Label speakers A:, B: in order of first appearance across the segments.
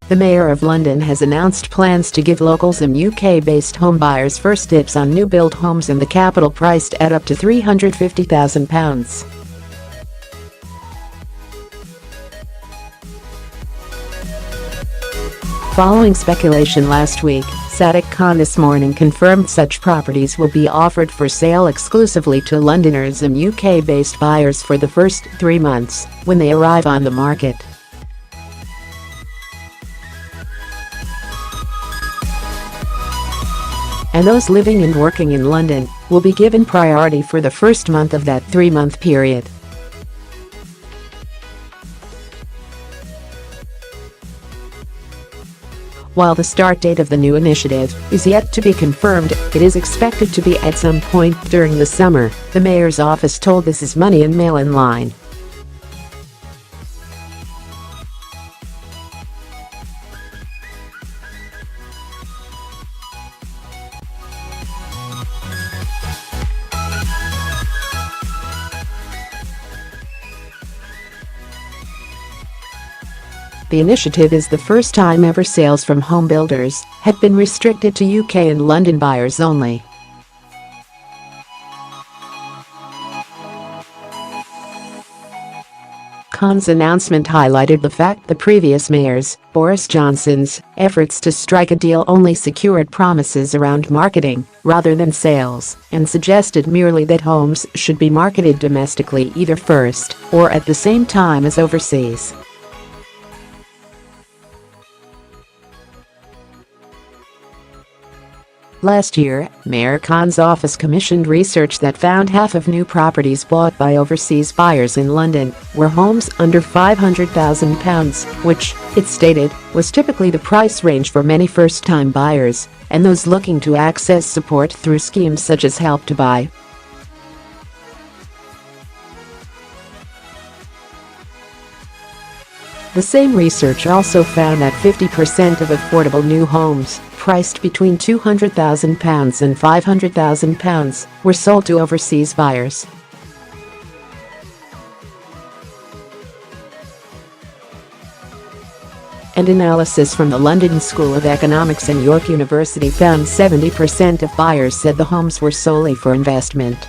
A: The Mayor of London has announced plans to give locals and UK-based homebuyers first dibs on new-build homes in the capital priced at up to £350,000. Following speculation last week, Sadiq Khan this morning confirmed such properties will be offered for sale exclusively to Londoners and UK-based buyers for the first 3 months, when they arrive on the market. And those living and working in London will be given priority for the first month of that 3-month period. While the start date of the new initiative is yet to be confirmed, it is expected to be at some point during the summer, the mayor's office told This is Money and Mail Online. The initiative is the first time ever sales from home builders had been restricted to UK and London buyers only. Khan's announcement highlighted the fact the previous mayors, Boris Johnson's, efforts to strike a deal only secured promises around marketing rather than sales, and suggested merely that homes should be marketed domestically either first or at the same time as overseas. Last year, Mayor Khan's office commissioned research that found half of new properties bought by overseas buyers in London were homes under £500,000, which, it stated, was typically the price range for many first-time buyers and those looking to access support through schemes such as Help to Buy. The same research also found that 50% of affordable new homes, priced between £200,000 and £500,000, were sold to overseas buyers. And analysis from the London School of Economics and York University found 70% of buyers said the homes were solely for investment.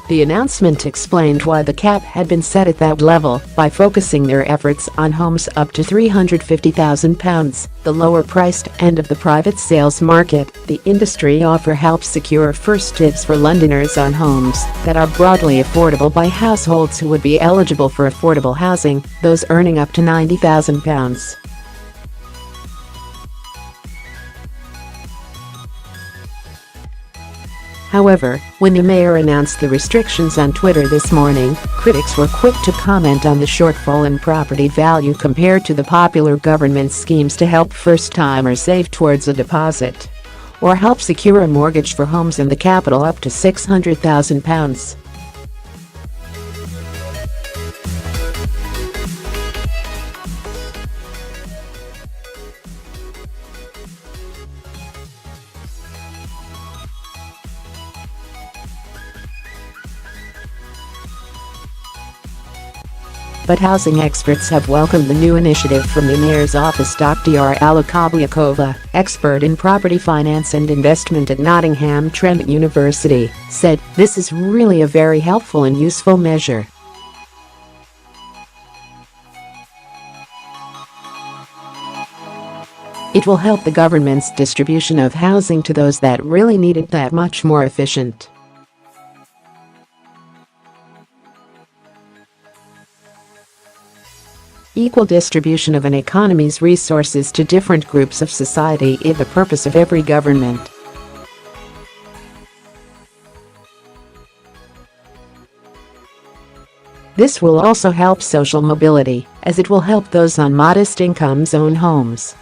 A: The announcement explained why the cap had been set at that level by focusing their efforts on homes up to £350,000, the lower-priced end of the private sales market. The industry offer helps secure first dibs for Londoners on homes that are broadly affordable by households who would be eligible for affordable housing, those earning up to £90,000. However, when the mayor announced the restrictions on Twitter this morning, critics were quick to comment on the shortfall in property value compared to the popular government schemes to help first-timers save towards a deposit or help secure a mortgage for homes in the capital up to £600,000. But housing experts have welcomed the new initiative from the mayor's office. Dr. Ala Kabliakova, expert in property finance and investment at Nottingham Trent University, said, "This is really a very helpful and useful measure. It will help the government's distribution of housing to those that really need it that much more efficient." Equal distribution of an economy's resources to different groups of society is the purpose of every government. This will also help social mobility, as it will help those on modest incomes own homes.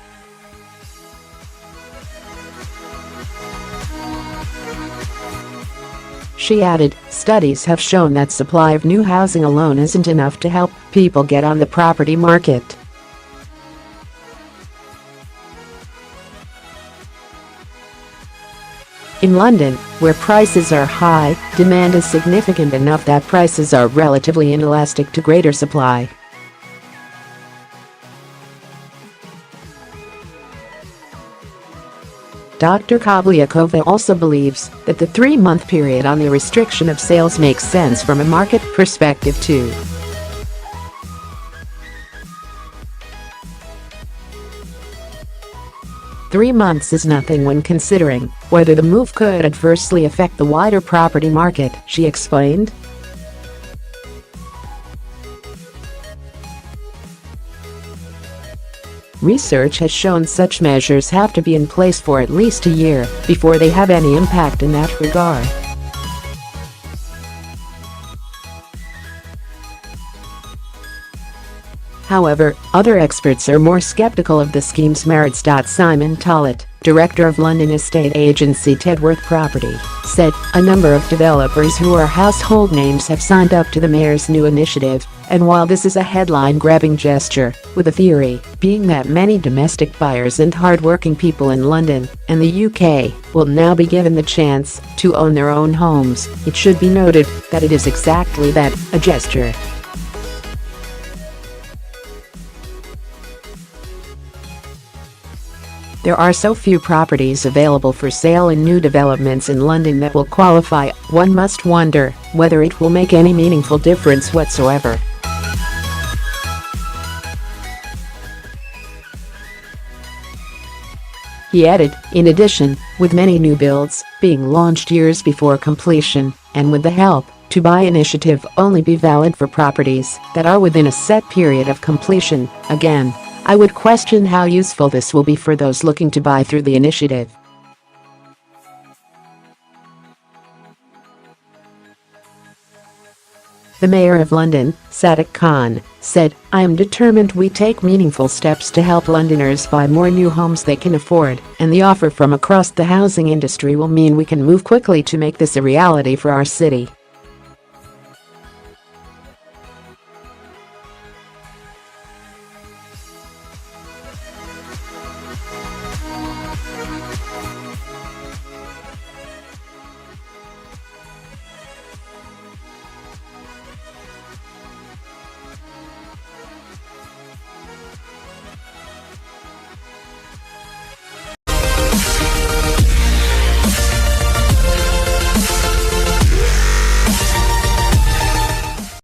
A: She added, "Studies have shown that supply of new housing alone isn't enough to help people get on the property market. In London, where prices are high, demand is significant enough that prices are relatively inelastic to greater supply. Dr. Kobliakova also believes that the 3-month period on the restriction of sales makes sense from a market perspective too. "3 months is nothing when considering whether the move could adversely affect the wider property market," she explained. Research has shown such measures have to be in place for at least a year before they have any impact in that regard. However, other experts are more skeptical of the scheme's merits. Simon Tollett, director of London estate agency Tedworth Property, said a number of developers who are household names have signed up to the mayor's new initiative, and while this is a headline-grabbing gesture, with a theory being that many domestic buyers and hard-working people in London and the UK will now be given the chance to own their own homes, it should be noted that it is exactly that, a gesture. There are so few properties available for sale in new developments in London that will qualify, one must wonder whether it will make any meaningful difference whatsoever. He added, in addition, with many new builds being launched years before completion, and with the Help to Buy initiative only be valid for properties that are within a set period of completion, again, I would question how useful this will be for those looking to buy through the initiative. The Mayor of London, Sadiq Khan, said, "I am determined we take meaningful steps to help Londoners buy more new homes they can afford, and the offer from across the housing industry will mean we can move quickly to make this a reality for our city."